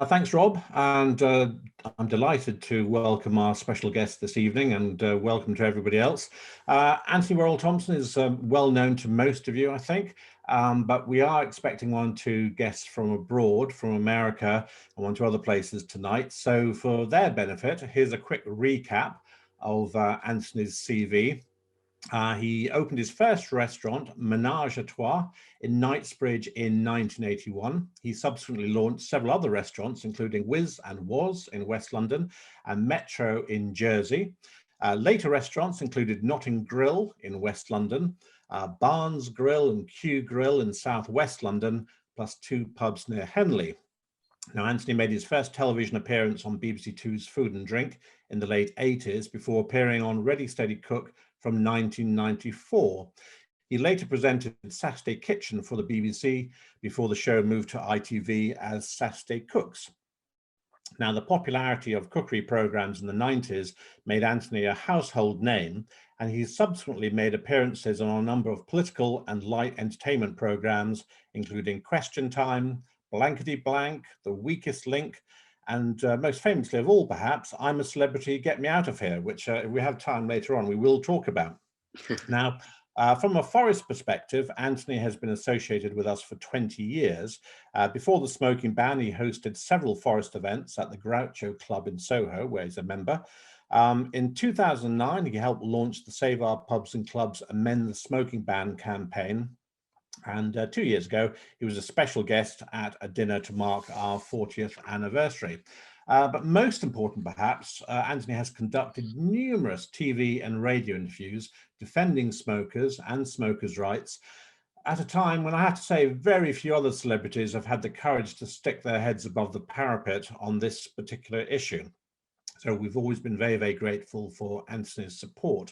Thanks, Rob, and I'm delighted to welcome our special guest this evening, and welcome to everybody else. Antony Worrall Thompson is well known to most of you, I think, but we are expecting one or two guests from abroad, from America, and one or two other places tonight. So for their benefit, here's a quick recap of Antony's CV. He opened his first restaurant, Menage a Trois, in Knightsbridge in 1981. He subsequently launched several other restaurants, including Whiz and Was in West London and Metro in Jersey. Later restaurants included Notting Grill in West London, Barnes Grill and Q Grill in southwest London, plus two pubs near Henley. Now, Antony made his first television appearance on BBC Two's Food and Drink in the late 80s before appearing on Ready Steady Cook from 1994. He later presented Saturday Kitchen for the BBC before the show moved to ITV as Saturday Cooks. Now, the popularity of cookery programs in the 90s made Antony a household name, and he subsequently made appearances on a number of political and light entertainment programs, including Question Time, Blankety Blank, The Weakest Link, and most famously of all, perhaps, I'm a Celebrity, Get Me Out of Here, which if we have time later on, we will talk about. Now, from a forest perspective, Antony has been associated with us for 20 years. Before the smoking ban, he hosted several forest events at the Groucho Club in Soho, where he's a member. In 2009, he helped launch the Save Our Pubs and Clubs Amend the Smoking Ban campaign. And 2 years ago, he was a special guest at a dinner to mark our 40th anniversary. But most important, perhaps, Antony has conducted numerous TV and radio interviews defending smokers and smokers' rights at a time when I have to say very few other celebrities have had the courage to stick their heads above the parapet on this particular issue. So we've always been very, very grateful for Antony's support.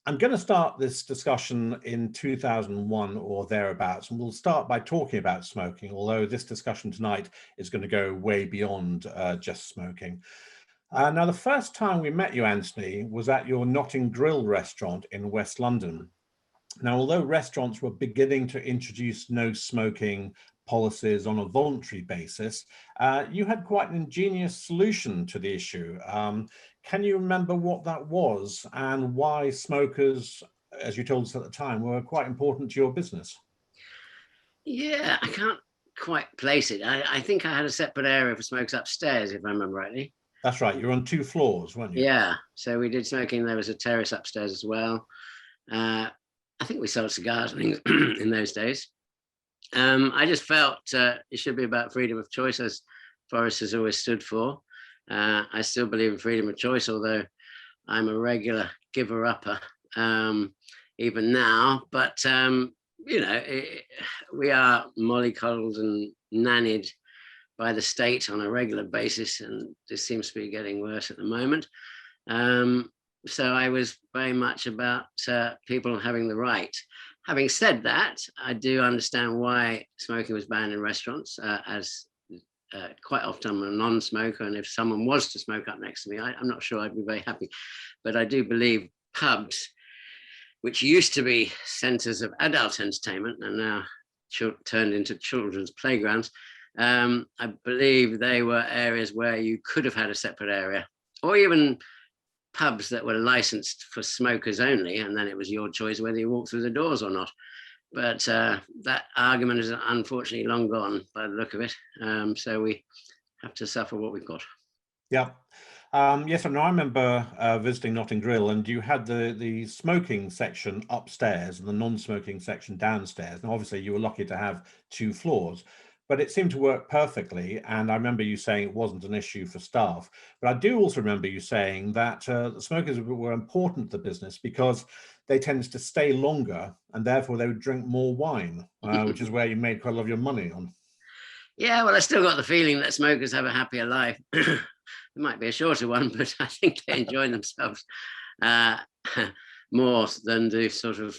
I'm going to start this discussion in 2001 or thereabouts, and we'll start by talking about smoking, although this discussion tonight is going to go way beyond just smoking. Now, the first time we met you, Antony, was at your Notting Grill restaurant in West London. Now, although restaurants were beginning to introduce no smoking policies on a voluntary basis, you had quite an ingenious solution to the issue. Can you remember what that was and why smokers, as you told us at the time, were quite important to your business? Yeah, I can't quite place it. I think I had a separate area for smokers upstairs, if I remember rightly. That's right. You're on 2 floors, weren't you? Yeah. So we did smoking. There was a terrace upstairs as well. I think we sold cigars in those days. I just felt it should be about freedom of choice, as Forrest has always stood for. I still believe in freedom of choice, although I'm a regular giver-upper even now. But, you know, we are mollycoddled and nannied by the state on a regular basis, and this seems to be getting worse at the moment. So I was very much about people having the right. Having said that, I do understand why smoking was banned in restaurants, as quite often I'm a non-smoker, and if someone was to smoke up next to me, I'm not sure I'd be very happy. But I do believe pubs, which used to be centres of adult entertainment and now turned into children's playgrounds, I believe they were areas where you could have had a separate area, or even pubs that were licensed for smokers only, and then it was your choice whether you walked through the doors or not. But that argument is unfortunately long gone by the look of it. So we have to suffer what we've got. Yeah. Yes, I remember visiting Notting Grill, and you had the smoking section upstairs and the non-smoking section downstairs. And obviously you were lucky to have 2 floors, but it seemed to work perfectly. And I remember you saying it wasn't an issue for staff. But I do also remember you saying that the smokers were important to the business because they tended to stay longer, and therefore they would drink more wine, which is where you made quite a lot of your money on. Yeah, well, I still got the feeling that smokers have a happier life. It might be a shorter one, but I think they enjoy themselves more than do sort of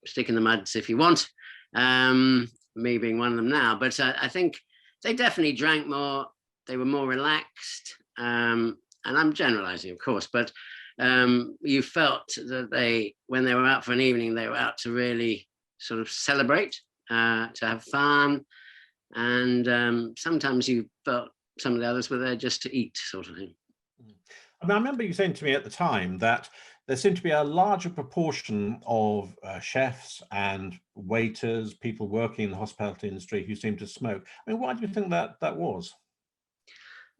stick in the mud if you want. Me being one of them now, but I think they definitely drank more. They were more relaxed, and I'm generalizing, of course, but you felt that when they were out for an evening, they were out to really sort of celebrate, to have fun, And sometimes you felt some of the others were there just to eat, sort of thing. I mean, I remember you saying to me at the time that there seemed to be a larger proportion of chefs and waiters, people working in the hospitality industry who seemed to smoke. I mean, why do you think that that was?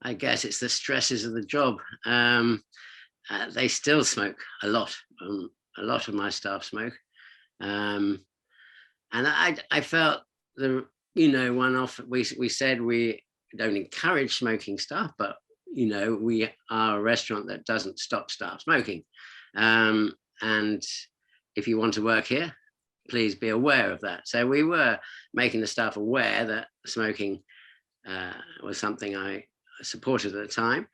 I guess it's the stresses of the job. They still smoke a lot. A lot of my staff smoke. Um, and I felt one off, we said we don't encourage smoking staff, but we are a restaurant that doesn't stop staff smoking. And if you want to work here, please be aware of that. So we were making the staff aware that smoking was something I supported at the time.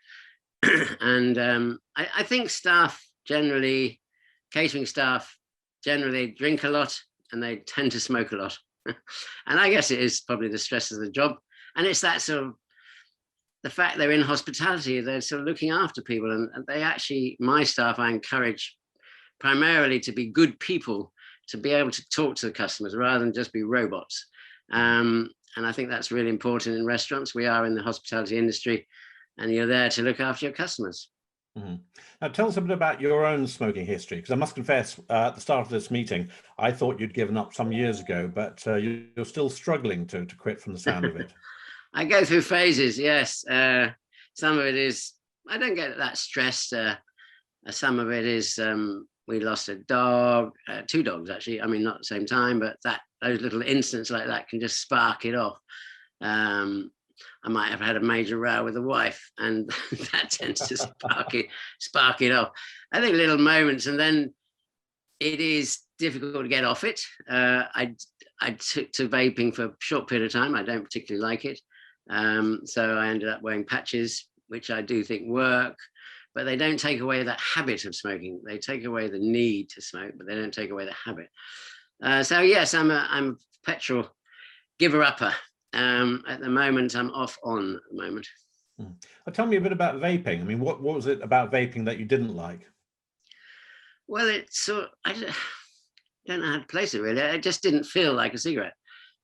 And I think staff generally, catering staff generally drink a lot and they tend to smoke a lot. And I guess it is probably the stress of the job. And it's that sort of, the fact they're in hospitality, they're sort of looking after people. And they actually, my staff, I encourage primarily to be good people, to be able to talk to the customers rather than just be robots. And I think that's really important in restaurants. We are in the hospitality industry and you're there to look after your customers. Mm-hmm. Now, tell us a bit about your own smoking history, because I must confess, at the start of this meeting, I thought you'd given up some years ago, but you're still struggling to quit from the sound of it. I go through phases, yes. Some of it is, I don't get that stressed. Some of it is, we lost a dog, 2 dogs actually. I mean, not at the same time, but those little incidents like that can just spark it off. I might have had a major row with a wife, and that tends to spark it off. I think little moments, and then it is difficult to get off it. I took to vaping for a short period of time. I don't particularly like it. So I ended up wearing patches, which I do think work, but they don't take away that habit of smoking. They take away the need to smoke, but they don't take away the habit. So yes, I'm a petrol giver-upper. At the moment, I'm off on at the moment. Tell me a bit about vaping. I mean, what was it about vaping that you didn't like? Well, it's I don't know how to place it really. It just didn't feel like a cigarette.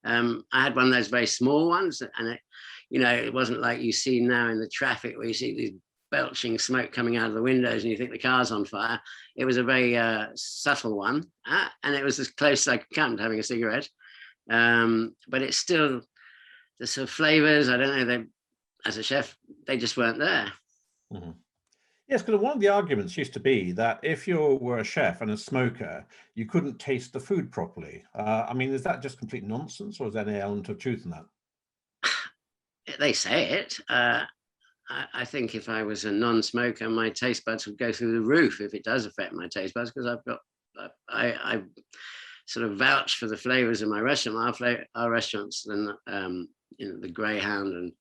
I had one of those very small ones, and it wasn't like you see now in the traffic where you see these belching smoke coming out of the windows and you think the car's on fire. It was a very subtle one, and it was as close as I could come to having a cigarette. But it's still the sort of flavors. I don't know. As a chef, they just weren't there. Mm-hmm. Yes, because one of the arguments used to be that if you were a chef and a smoker, you couldn't taste the food properly. I mean, is that just complete nonsense, or is there any element of truth in that? They say it. I think if I was a non-smoker, my taste buds would go through the roof if it does affect my taste buds, because I sort of vouch for the flavors of my restaurant. Our restaurants, and the Greyhound and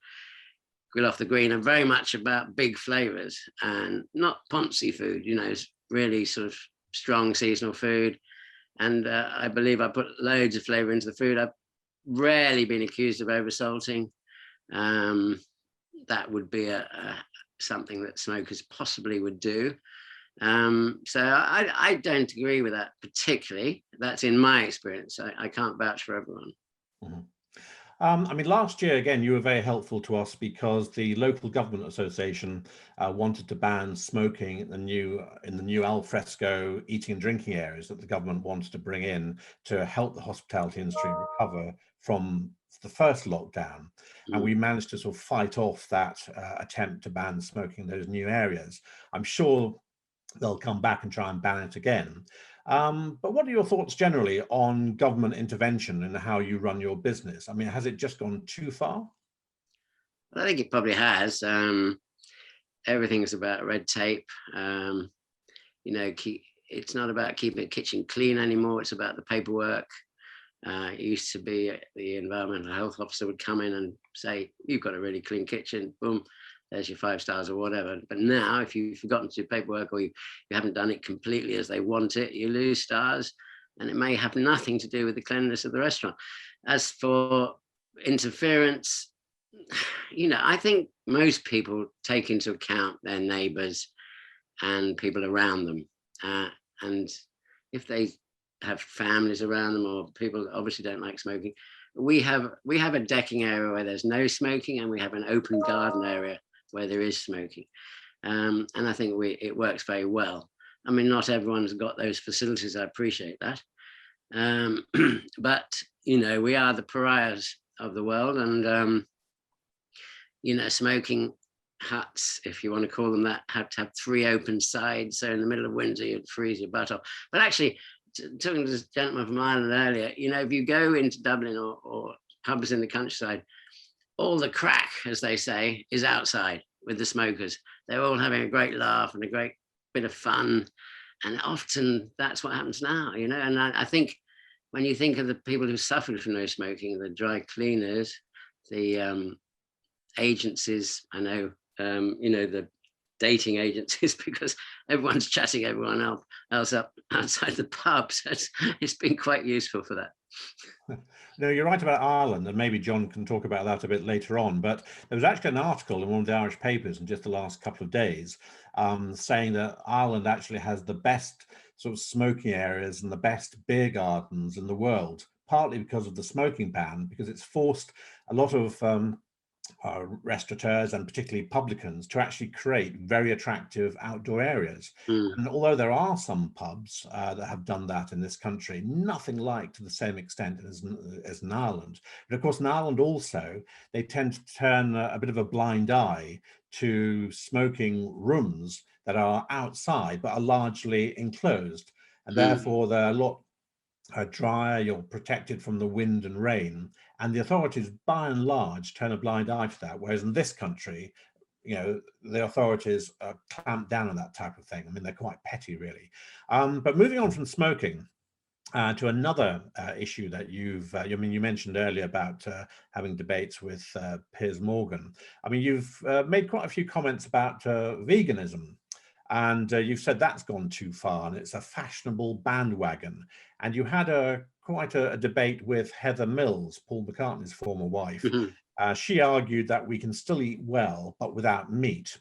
Grill Off the Green, are very much about big flavors and not poncy food. It's really sort of strong seasonal food. And I believe I put loads of flavor into the food. I've rarely been accused of oversalting. That would be something that smokers possibly would do. So I don't agree with that particularly. That's in my experience. I can't vouch for everyone. Mm-hmm. I mean, last year, again, you were very helpful to us because the local government association wanted to ban smoking in the new al fresco eating and drinking areas that the government wanted to bring in to help the hospitality industry recover from the first lockdown. And we managed to sort of fight off that attempt to ban smoking in those new areas. I'm sure they'll come back and try and ban it again. But what are your thoughts generally on government intervention and how you run your business? I mean, has it just gone too far? I think it probably has. Everything's about red tape. It's not about keeping the kitchen clean anymore. It's about the paperwork. It used to be the environmental health officer would come in and say, you've got a really clean kitchen, boom, there's your 5 stars or whatever. But now, if you've forgotten to do paperwork or you haven't done it completely as they want it, you lose stars, and it may have nothing to do with the cleanliness of the restaurant. As for interference, I think most people take into account their neighbours and people around them. And if they have families around them or people that obviously don't like smoking, we have a decking area where there's no smoking, and we have an open garden area where there is smoking. And I think it works very well. I mean, not everyone's got those facilities. I appreciate that. But, you know, we are the pariahs of the world, and, you know, smoking huts, if you want to call them that, have to have 3 open sides. So in the middle of winter, you'd freeze your butt off. But actually, talking to this gentleman from Ireland earlier, you know, if you go into Dublin or pubs in the countryside, all the crack, as they say, is outside with the smokers. They're all having a great laugh and a great bit of fun. And often that's what happens now, you know. And I think when you think of the people who suffered from no smoking, the dry cleaners, the agencies, I know, you know, the dating agencies, because everyone's chatting everyone else up outside the pub. So it's been quite useful for that. No, you're right about Ireland, and maybe John can talk about that a bit later on. But there was actually an article in one of the Irish papers in just the last couple of days saying that Ireland actually has the best sort of smoking areas and the best beer gardens in the world, partly because of the smoking ban, because it's forced a lot of restaurateurs and particularly publicans to actually create very attractive outdoor areas. And although there are some pubs that have done that in this country, nothing like to the same extent as in Ireland. But of course, in Ireland also, they tend to turn a bit of a blind eye to smoking rooms that are outside but are largely enclosed, and therefore they're a lot drier, you're protected from the wind and rain, and the authorities by and large turn a blind eye to that, whereas in this country, you know, the authorities clamp down on that type of thing. I mean, they're quite petty, really. But moving on from smoking to another issue that I mean, you mentioned earlier about having debates with Piers Morgan. I mean, you've made quite a few comments about veganism. And you've said that's gone too far and it's a fashionable bandwagon. And you had quite a debate with Heather Mills, Paul McCartney's former wife. She argued that we can still eat well, but without meat.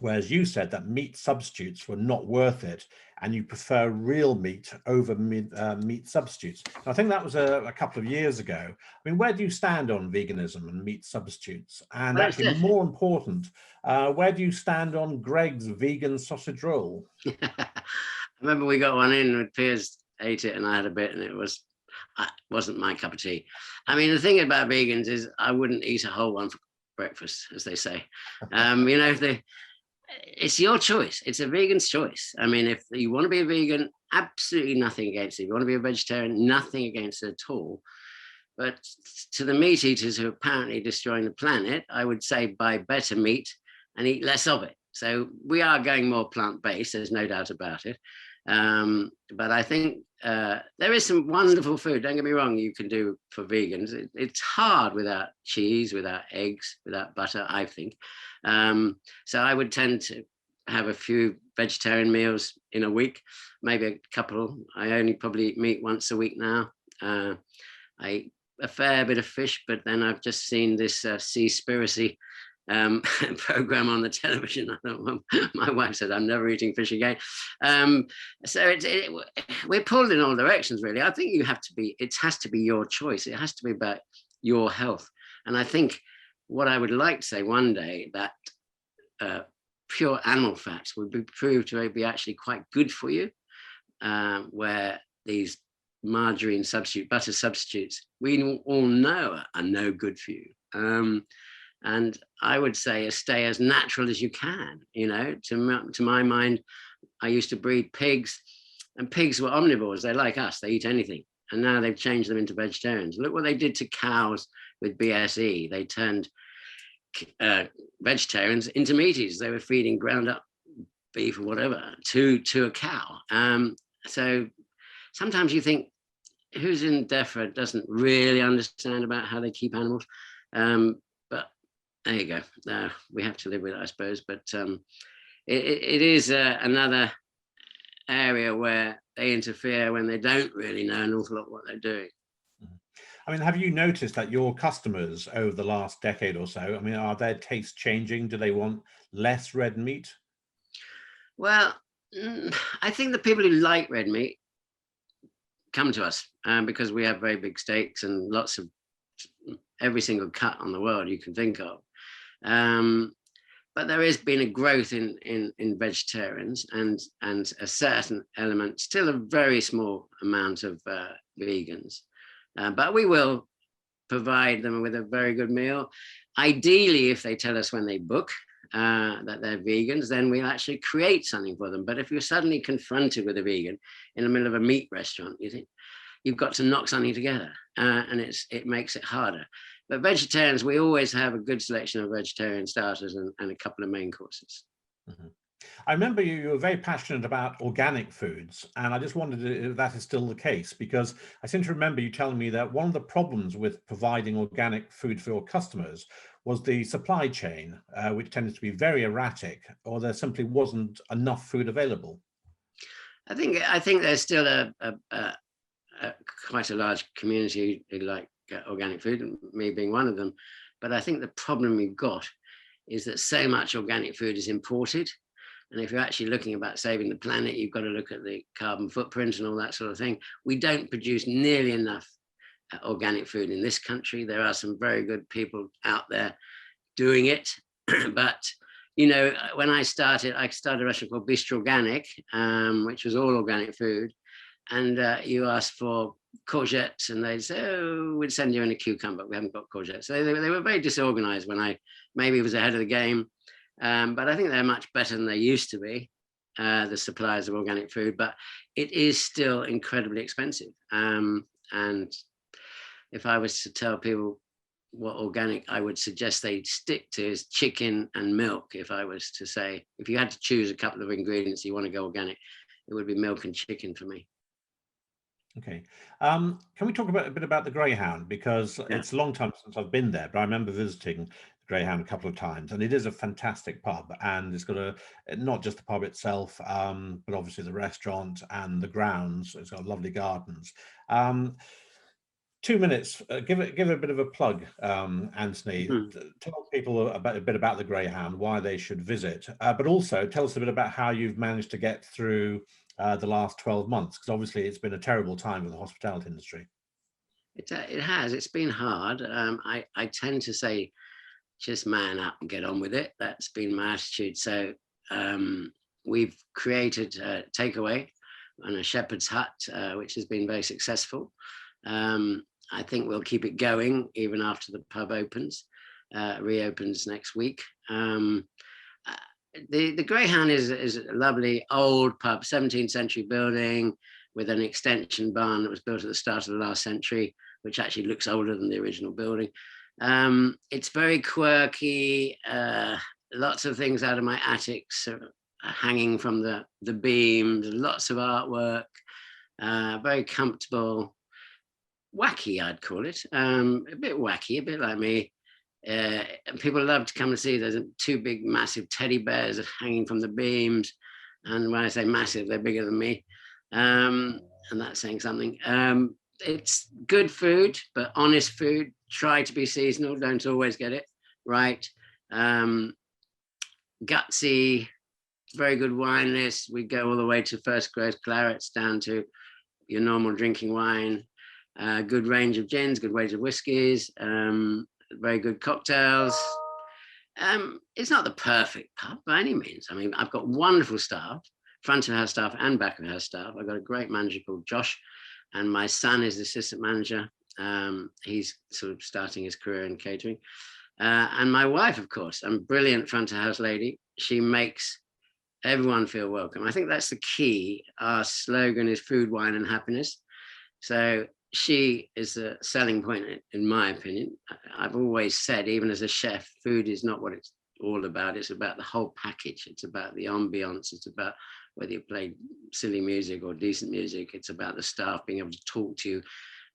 Whereas you said that meat substitutes were not worth it, and you prefer real meat over meat substitutes. And I think that was a couple of years ago. I mean, where do you stand on veganism and meat substitutes? And Well, actually, more important, where do you stand on Greg's vegan sausage roll? I remember we got one in with Piers, ate it, and I had a bit, and it wasn't my cup of tea. I mean, the thing about vegans is I wouldn't eat a whole one for breakfast, as they say. You know, it's your choice. It's a vegan's choice. I mean, if you want to be a vegan, absolutely nothing against it. If you want to be a vegetarian, nothing against it at all. But to the meat eaters who are apparently destroying the planet, I would say buy better meat and eat less of it. So we are going more plant-based, there's no doubt about it. But I think there is some wonderful food, don't get me wrong, you can do for vegans. It's hard without cheese, without eggs, without butter, I think. So I would tend to have a few vegetarian meals in a week, maybe a couple. I only probably eat meat once a week now. I eat a fair bit of fish, but then I've just seen this Seaspiracy program on the television. I thought, well, my wife said I'm never eating fish again. So we're pulled in all directions, really. I think it has to be your choice. It has to be about your health. And I think what I would like to say one day, that pure animal fats would be proved to be actually quite good for you, where these margarine substitute, butter substitutes, we all know are no good for you. And I would say stay as natural as you can. You know, to my mind, I used to breed pigs, and pigs were omnivores. They're like us, they eat anything. And now they've changed them into vegetarians. Look what they did to cows with BSE. They turned vegetarians into meat eaters. They were feeding ground up beef or whatever to a cow. So sometimes you think, who's in DEFRA doesn't really understand about how they keep animals. But there you go. We have to live with it, I suppose. But it is another area where they interfere when they don't really know an awful lot what they're doing. I mean, have you noticed that your customers over the last decade or so, I mean, are their tastes changing? Do they want less red meat? Well, I think the people who like red meat come to us because we have very big steaks and lots of every single cut on the world you can think of. But there has been a growth in vegetarians and a certain element, still a very small amount of vegans. But we will provide them with a very good meal. Ideally, if they tell us when they book that they're vegans, then we'll actually create something for them. But if you're suddenly confronted with a vegan in the middle of a meat restaurant, you think you've got to knock something together, and it makes it harder. But vegetarians, we always have a good selection of vegetarian starters and a couple of main courses. Mm-hmm. I remember you were very passionate about organic foods, and I just wondered if that is still the case, because I seem to remember you telling me that one of the problems with providing organic food for your customers was the supply chain, which tended to be very erratic, or there simply wasn't enough food available. I think there's still quite a large community who like organic food, and me being one of them. But I think the problem we've got is that so much organic food is imported. And if you're actually looking about saving the planet, you've got to look at the carbon footprint and all that sort of thing. We don't produce nearly enough organic food in this country. There are some very good people out there doing it. But, you know, when I started a restaurant called Bistro Organic, which was all organic food. And you ask for courgettes and they'd say, oh, we'd send you in a cucumber. We haven't got courgettes. So they were very disorganized when I maybe was ahead of the game. But I think they're much better than they used to be, the suppliers of organic food. But it is still incredibly expensive. And if I was to tell people what organic I would suggest they stick to is chicken and milk. If I was to say, if you had to choose a couple of ingredients you want to go organic, it would be milk and chicken for me. Okay. Can we talk a bit about the Greyhound? Because it's a long time since I've been there, but I remember visiting the Greyhound a couple of times, and it is a fantastic pub. And it's got not just the pub itself, but obviously the restaurant and the grounds. It's got lovely gardens. 2 minutes. Give it a bit of a plug, Anthony. Tell people a bit about the Greyhound, why they should visit, but also tell us a bit about how you've managed to get through the last 12 months, because obviously it's been a terrible time for the hospitality industry. It has. It's been hard. I tend to say, just man up and get on with it. That's been my attitude. So we've created a takeaway and a shepherd's hut, which has been very successful. I think we'll keep it going even after the pub reopens next week. The Greyhound is a lovely old pub, 17th century building with an extension barn that was built at the start of the last century, which actually looks older than the original building. It's very quirky. Lots of things out of my attics are hanging from the beams, lots of artwork, very comfortable. Wacky, I'd call it. A bit wacky, a bit like me. People love to come and see. There's 2 big, massive teddy bears hanging from the beams. And when I say massive, they're bigger than me. And that's saying something. It's good food, but honest food. Try to be seasonal. Don't always get it right. Gutsy, very good wine list. We go all the way to first grade clarets down to your normal drinking wine. Good range of gins, good range of whiskies, very good cocktails. It's not the perfect pub by any means. I mean, I've got wonderful staff, front of house staff and back of house staff. I've got a great manager called Josh, and my son is the assistant manager. He's sort of starting his career in catering. And my wife, of course, a brilliant front of house lady. She makes everyone feel welcome. I think that's the key. Our slogan is food, wine, and happiness. So she is the selling point, in my opinion. I've always said, even as a chef, food is not what it's all about. It's about the whole package. It's about the ambience. It's about whether you play silly music or decent music. It's about the staff being able to talk to you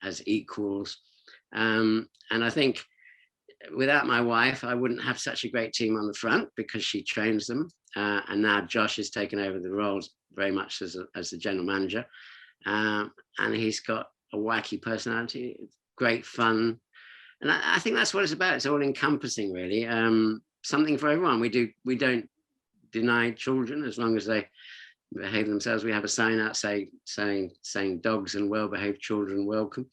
as equals. And I think without my wife, I wouldn't have such a great team on the front, because she trains them. And now Josh has taken over the roles very much as the general manager. And he's got a wacky personality, great fun. And I think that's what it's about. It's all encompassing, really. Something for everyone. We don't deny children as long as they behave themselves. We have a sign out saying dogs and well-behaved children welcome.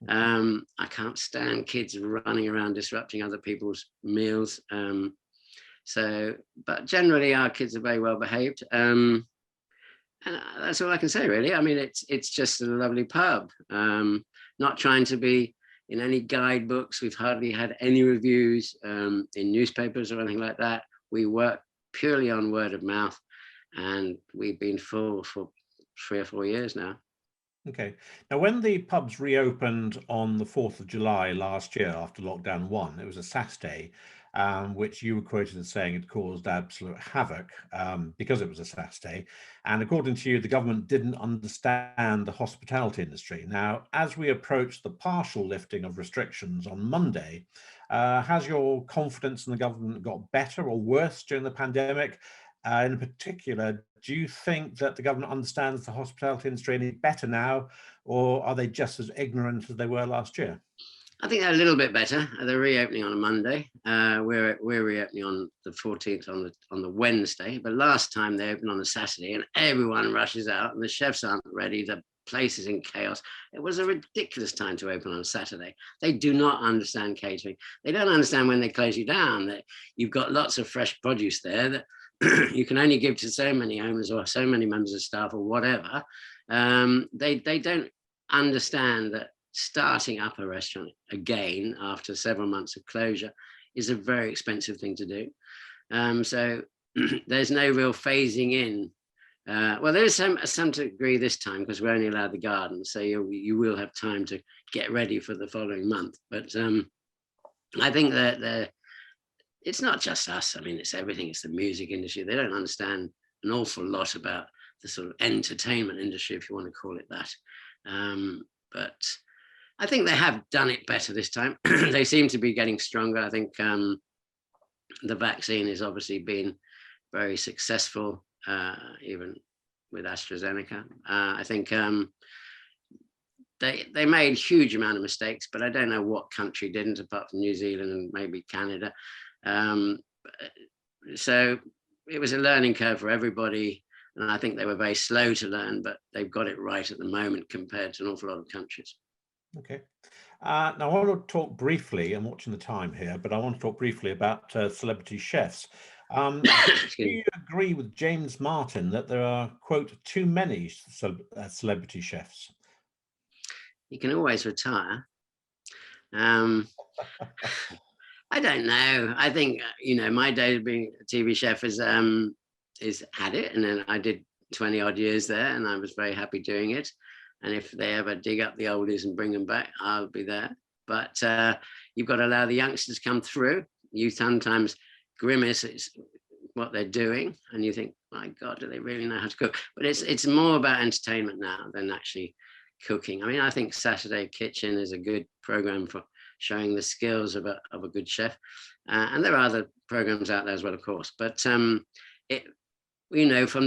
I can't stand kids running around disrupting other people's meals. But generally our kids are very well behaved. And that's all I can say, really. I mean, it's just a lovely pub. Not trying to be in any guidebooks. We've hardly had any reviews in newspapers or anything like that. We work purely on word of mouth, and we've been full for 3 or 4 years now. Okay. Now, when the pubs reopened on the 4th of July last year after lockdown 1, it was a Saturday, which you were quoted as saying it caused absolute havoc because it was a Saturday. And according to you, the government didn't understand the hospitality industry. Now, as we approach the partial lifting of restrictions on Monday, has your confidence in the government got better or worse during the pandemic? In particular, do you think that the government understands the hospitality industry any better now, or are they just as ignorant as they were last year? I think they're a little bit better. They're reopening on a Monday. We're reopening on the 14th on the Wednesday. But last time they opened on a Saturday, and everyone rushes out, and the chefs aren't ready. The place is in chaos. It was a ridiculous time to open on a Saturday. They do not understand catering. They don't understand when they close you down that you've got lots of fresh produce there that you can only give to so many owners or so many members of staff or whatever. They don't understand that starting up a restaurant again after several months of closure is a very expensive thing to do. So there's no real phasing in. Well, there is some degree this time because we're only allowed the garden, so you will have time to get ready for the following month. But I think that it's not just us. I mean, it's everything. It's the music industry. They don't understand an awful lot about the sort of entertainment industry, if you want to call it that. But I think they have done it better this time. They seem to be getting stronger. I think the vaccine has obviously been very successful, even with AstraZeneca. I think they made a huge amount of mistakes, but I don't know what country didn't, apart from New Zealand and maybe Canada. So it was a learning curve for everybody, and I think they were very slow to learn, but they've got it right at the moment compared to an awful lot of countries. Okay. Now I want to talk briefly, I'm watching the time here, but I want to talk briefly about celebrity chefs. Do you agree with James Martin that there are, quote, too many celebrity chefs? You can always retire. I don't know. I think, my days of being a TV chef is had it. And then I did 20 odd years there, and I was very happy doing it. And if they ever dig up the oldies and bring them back, I'll be there. But you've got to allow the youngsters come through. You sometimes grimace at what they're doing, and you think, my God, do they really know how to cook? But it's more about entertainment now than actually cooking. I mean, I think Saturday Kitchen is a good program for showing the skills of a good chef. And there are other programs out there as well, of course. But from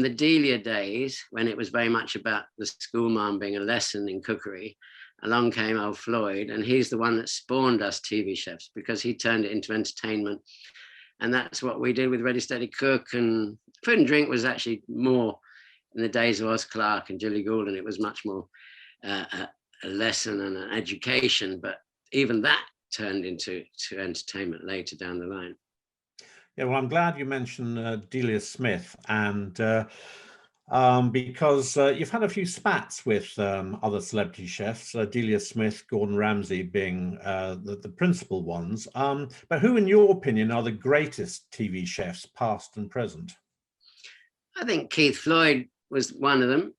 the Delia days, when it was very much about the schoolmarm being a lesson in cookery, along came old Floyd, and he's the one that spawned us TV chefs because he turned it into entertainment. And that's what we did with Ready Steady Cook. And Food and Drink was actually more in the days of Oz Clarke and Julie Gould, and it was much more a lesson and an education. But even that turned into entertainment later down the line. Yeah, well, I'm glad you mentioned Delia Smith, and because you've had a few spats with other celebrity chefs, Delia Smith, Gordon Ramsay being the principal ones. But who, in your opinion, are the greatest TV chefs, past and present? I think Keith Floyd was one of them.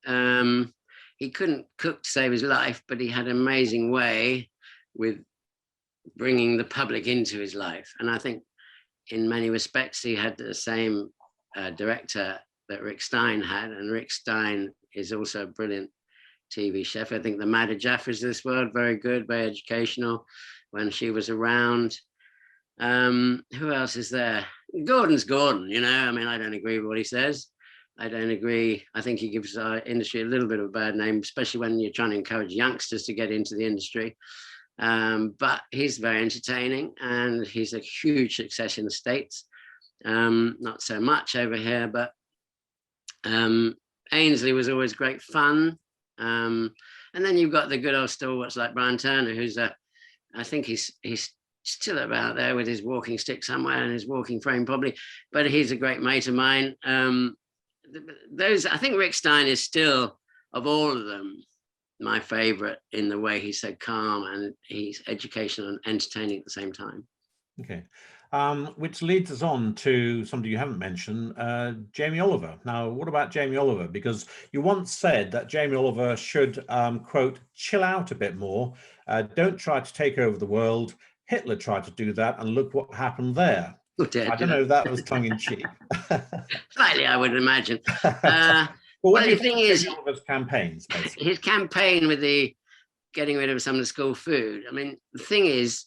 He couldn't cook to save his life, but he had an amazing way with bringing the public into his life. And I think in many respects, he had the same director that Rick Stein had. And Rick Stein is also a brilliant TV chef. I think the Madder Jaffrys of this world, very good, very educational when she was around. Who else is there? Gordon's Gordon, I mean, I don't agree with what he says. I don't agree. I think he gives our industry a little bit of a bad name, especially when you're trying to encourage youngsters to get into the industry. But he's very entertaining, and he's a huge success in the States. Not so much over here, but Ainsley was always great fun. And And then you've got the good old stalwarts like Brian Turner, who's I think he's still about there with his walking stick somewhere and his walking frame probably, but he's a great mate of mine. Those, I think Rick Stein is still, of all of them, my favorite in the way he's so calm and he's educational and entertaining at the same time. Okay. Which leads us on to somebody you haven't mentioned, Jamie Oliver. Now, what about Jamie Oliver? Because you once said that Jamie Oliver should, quote, chill out a bit more. Don't try to take over the world. Hitler tried to do that, and look what happened there. I don't know if that was tongue in cheek. Slightly, I would imagine. Well, the thing is, Oliver's campaigns, basically. His campaign with the getting rid of some of the school food. I mean, the thing is,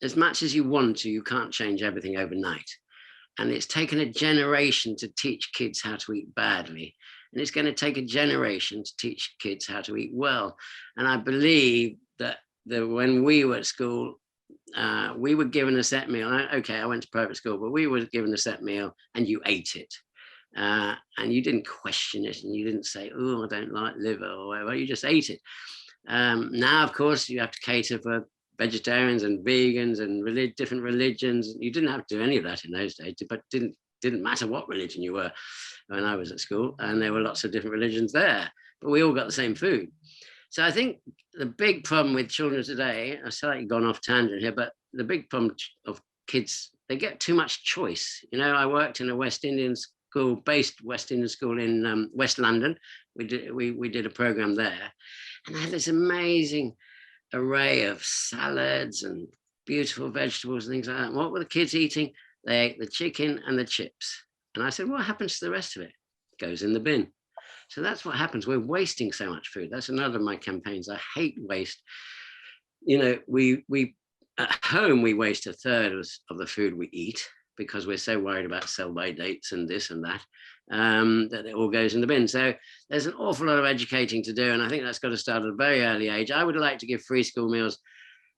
as much as you want to, you can't change everything overnight. And it's taken a generation to teach kids how to eat badly. And it's going to take a generation to teach kids how to eat well. And I believe that when we were at school, we were given a set meal. Okay, I went to private school, but we were given a set meal and you ate it. And you didn't question it and you didn't say, oh, I don't like liver or whatever. You just ate it. Now, of course, you have to cater for vegetarians and vegans and different religions. You didn't have to do any of that in those days, but didn't matter what religion you were when I was at school. And there were lots of different religions there, but we all got the same food. So I think the big problem with children today, I've slightly gone off tangent here, but the big problem of kids, they get too much choice. You know, I worked in a West Indian school, based West Indian school in West London. We did a program there, and I had this amazing array of salads and beautiful vegetables and things like that. And what were the kids eating? They ate the chicken and the chips. And I said, what happens to the rest of it? It goes in the bin. So that's what happens. We're wasting so much food. That's another of my campaigns. I hate waste. You know, we at home, we waste a third of the food we eat because we're so worried about sell-by dates and this and that, that it all goes in the bin. So there's an awful lot of educating to do. And I think that's got to start at a very early age. I would like to give free school meals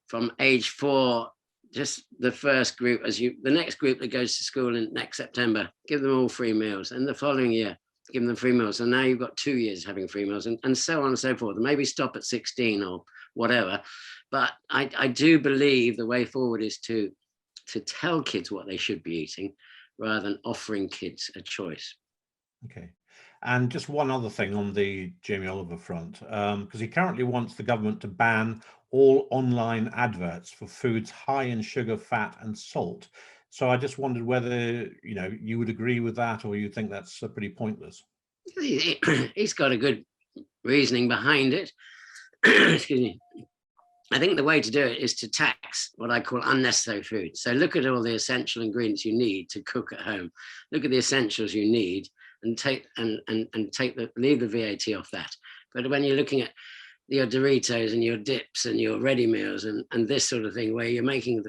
from age 4, just the first group, the next group that goes to school in next September, give them all free meals. And the following year, give them free meals. And now you've got 2 years having free meals and so on and so forth. And maybe stop at 16 or whatever. But I do believe the way forward is to tell kids what they should be eating rather than offering kids a choice. Okay. And just one other thing on the Jamie Oliver front, because he currently wants the government to ban all online adverts for foods high in sugar, fat and salt. So I just wondered whether, you would agree with that or you think that's pretty pointless. He's got a good reasoning behind it. Excuse me. I think the way to do it is to tax what I call unnecessary food. So look at all the essential ingredients you need to cook at home. Look at the essentials you need and leave the VAT off that. But when you're looking at your Doritos and your dips and your ready meals and this sort of thing, where you're making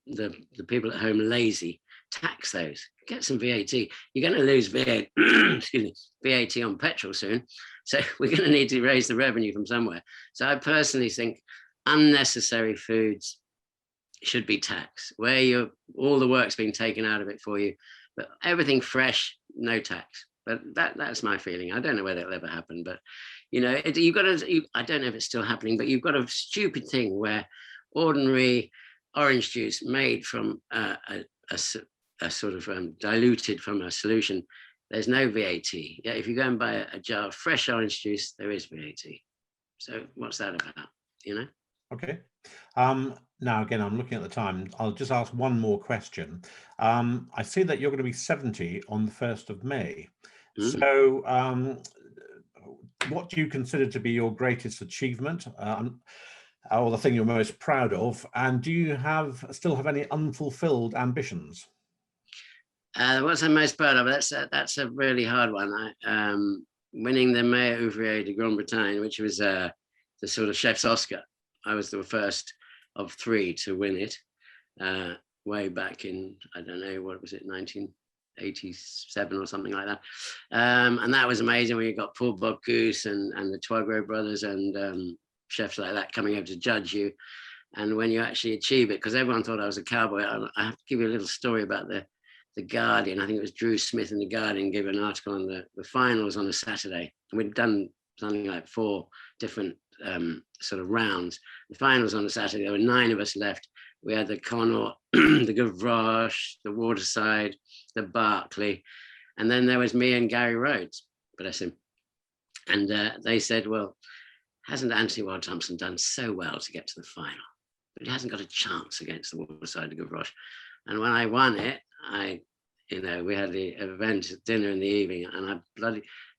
the people at home lazy, tax those. Get some VAT. You're going to lose VAT, excuse me, VAT on petrol soon. So we're going to need to raise the revenue from somewhere. So I personally think unnecessary foods should be taxed, where all the work's been taken out of it for you, but everything fresh, no tax. But that's my feeling. I don't know whether it'll ever happen, but you've got to. I don't know if it's still happening, but you've got a stupid thing where ordinary orange juice made from a sort of diluted from a solution, there's no VAT. Yeah, if you go and buy a jar of fresh orange juice, there is VAT. So what's that about? Okay. Now, again, I'm looking at the time. I'll just ask one more question. I see that you're going to be 70 on the 1st of May. Mm. So what do you consider to be your greatest achievement or the thing you're most proud of? And do you still have any unfulfilled ambitions? What I'm most proud of, that's a really hard one. Winning the Meilleur Ouvrier de Grande Bretagne, which was the sort of chef's Oscar. I was the first of 3 to win it way back in, I don't know, what was it, 1987 or something like that. And that was amazing when you got Paul Bocuse and the Toigreau brothers and chefs like that coming over to judge you. And when you actually achieve it, because everyone thought I was a cowboy, I have to give you a little story about the Guardian. I think it was Drew Smith in the Guardian gave an article on the finals on a Saturday. And we'd done something like 4 different sort of rounds. The finals on a Saturday, there were 9 of us left. We had the Connaught, the Gavroche, the Waterside, the Berkeley, and then there was me and Gary Rhodes, bless him. And they said, well, hasn't Antony Worrall Thompson done so well to get to the final? But he hasn't got a chance against the Waterside, the Gavroche. And when I won it, we had the event dinner in the evening, and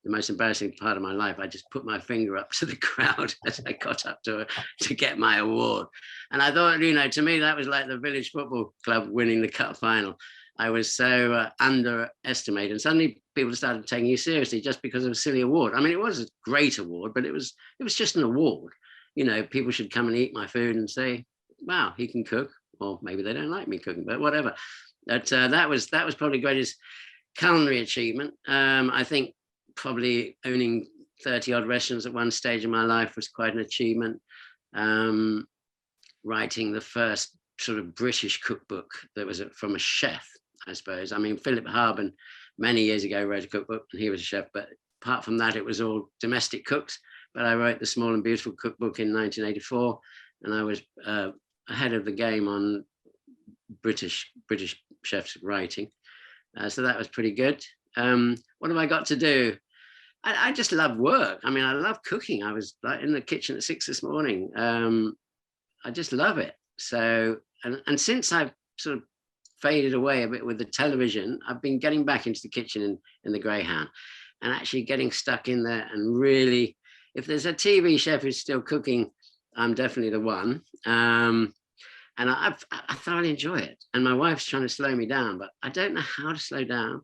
the most embarrassing part of my life, I just put my finger up to the crowd as I got up to get my award. And I thought, to me, that was like the village football club winning the cup final. I was so underestimated, and suddenly people started taking you seriously just because of a silly award. I mean, it was a great award, but it was just an award. People should come and eat my food and say, wow, he can cook, or maybe they don't like me cooking, but whatever. But that was probably the greatest culinary achievement. I think probably owning 30 odd restaurants at one stage in my life was quite an achievement. Writing the first sort of British cookbook that was from a chef, I suppose. I mean, Philip Harbin many years ago wrote a cookbook, and he was a chef, but apart from that, it was all domestic cooks. But I wrote the Small and Beautiful cookbook in 1984, and I was ahead of the game on British chefs writing. So that was pretty good. What have I got to do? I just love work. I mean, I love cooking. I was like in the kitchen at 6 this morning. I just love it. So, and since I've sort of faded away a bit with the television, I've been getting back into the kitchen in the Greyhound, and actually getting stuck in there. And really, if there's a TV chef who's still cooking, I'm definitely the one. And I thoroughly enjoy it. And my wife's trying to slow me down, but I don't know how to slow down.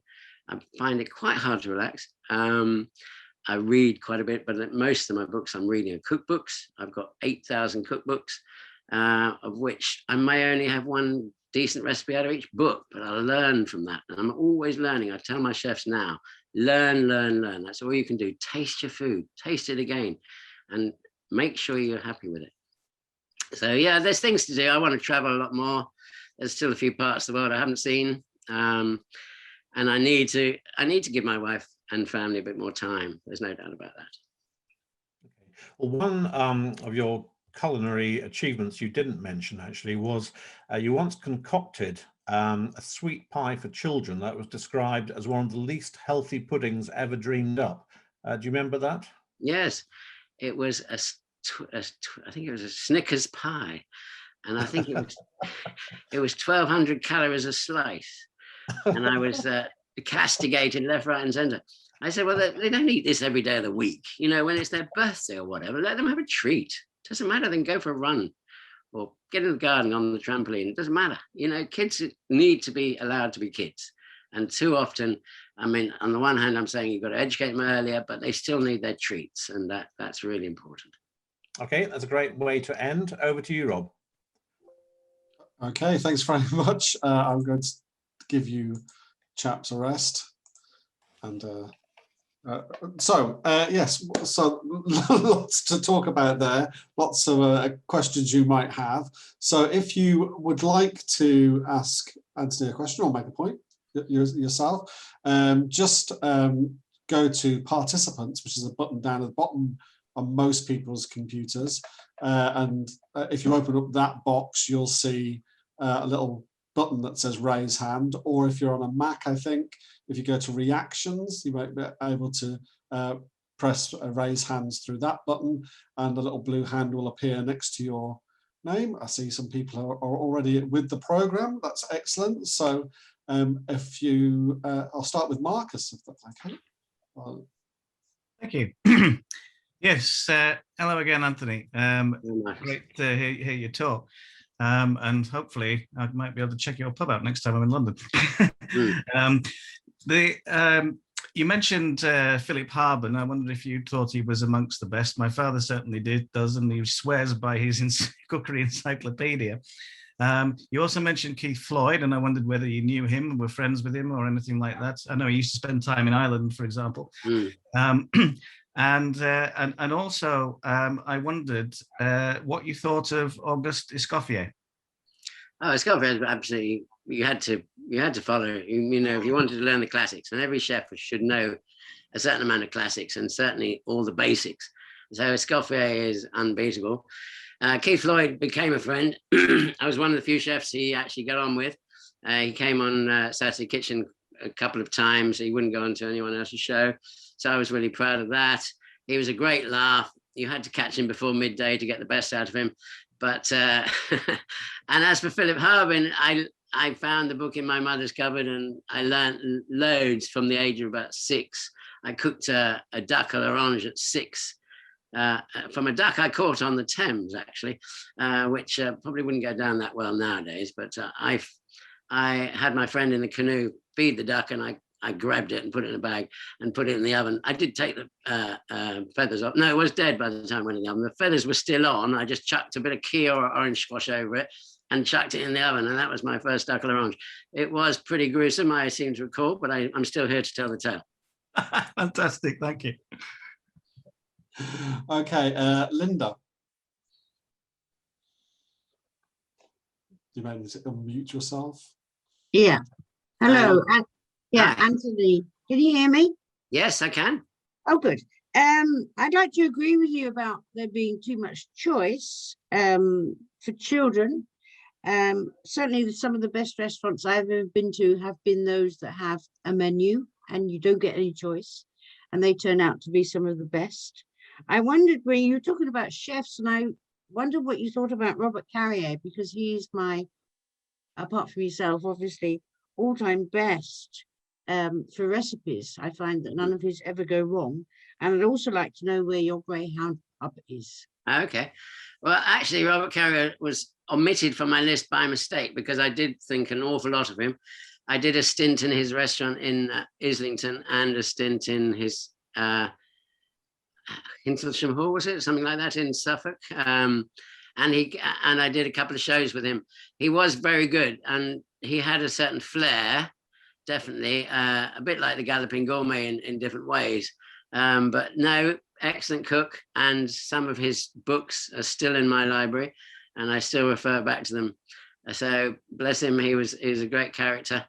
I find it quite hard to relax. I read quite a bit, but most of my books I'm reading are cookbooks. I've got 8,000 cookbooks, of which I may only have one decent recipe out of each book, but I learn from that. And I'm always learning. I tell my chefs now, learn. That's all you can do. Taste your food, taste it again, and make sure you're happy with it. So yeah, there's things to do. I want to travel a lot more. There's still a few parts of the world I haven't seen. And I need to give my wife and family a bit more time. There's no doubt about that. Okay. Well, one of your culinary achievements you didn't mention actually was you once concocted a sweet pie for children that was described as one of the least healthy puddings ever dreamed up. Do you remember that? Yes, it was I think it was a Snickers pie, and I think it was 1,200 calories a slice, and I was castigated left, right, and centre. I said, well, they don't eat this every day of the week. When it's their birthday or whatever, let them have a treat. Doesn't matter. They can go for a run or get in the garden on the trampoline. It doesn't matter. Kids need to be allowed to be kids. And too often, I mean, on the one hand, I'm saying you've got to educate them earlier, but they still need their treats. And that's really important. Okay, that's a great way to end. Over to you, Rob. Okay, thanks very much. I'm going to give you chaps a rest. And yes, so lots to talk about there, lots of questions you might have. So if you would like to ask Antony a question or make a point yourself, just go to participants, which is a button down at the bottom on most people's computers. And if you open up that box, you'll see a little button that says raise hand, or if you're on a Mac, I think, if you go to reactions, you might be able to press raise hands through that button, and a little blue hand will appear next to your name. I see some people are already with the program. That's excellent. So if you, I'll start with Marcus, if that's okay. Thank you. Yes, hello again, Anthony. Great to hear you talk. And hopefully I might be able to check your pub out next time I'm in London. You mentioned Philip Harbin. I wondered if you thought he was amongst the best. My father certainly does, and he swears by his cookery encyclopedia. You also mentioned Keith Floyd, and I wondered whether you knew him and were friends with him or anything like that. I know he used to spend time in Ireland, for example. And also, I wondered what you thought of Auguste Escoffier. Oh, Escoffier is absolutely, you had to follow. If you wanted to learn the classics, and every chef should know a certain amount of classics and certainly all the basics. So Escoffier is unbeatable. Keith Lloyd became a friend. I was one of the few chefs he actually got on with. He came on Saturday Kitchen a couple of times. He wouldn't go on to anyone else's show. So I was really proud of that. He was a great laugh. You had to catch him before midday to get the best out of him. But, and as for Philip Harbin, I found the book in my mother's cupboard and I learned loads from the age of about 6. I cooked a duck à l'orange at 6 from a duck I caught on the Thames, actually, which probably wouldn't go down that well nowadays. But I had my friend in the canoe feed the duck, and I grabbed it and put it in a bag and put it in the oven. I did take the feathers off. No, it was dead by the time I went in the oven. The feathers were still on. I just chucked a bit of key or orange squash over it and chucked it in the oven. And that was my first duck à l'orange. It was pretty gruesome, I seem to recall, but I'm still here to tell the tale. Fantastic, thank you. Okay, Linda. You may need to unmute yourself. Yeah. Hello. Anthony. Can you hear me? Yes, I can. Oh, good. I'd like to agree with you about there being too much choice for children. Certainly some of the best restaurants I've ever been to have been those that have a menu and you don't get any choice, and they turn out to be some of the best. I wondered, when you were talking about chefs, and I wondered what you thought about Robert Carrier, because he's my, apart from yourself, obviously, all-time best for recipes. I find that none of his ever go wrong. And I'd also like to know where your Greyhound pub is. Okay. Well, actually, Robert Carrier was omitted from my list by mistake because I did think an awful lot of him. I did a stint in his restaurant in Islington and a stint in his Hintlesham Hall, was it? Something like that in Suffolk. And I did a couple of shows with him. He was very good and he had a certain flair, definitely, a bit like the Galloping Gourmet in different ways. But no, excellent cook, and some of his books are still in my library and I still refer back to them. So bless him, he was a great character.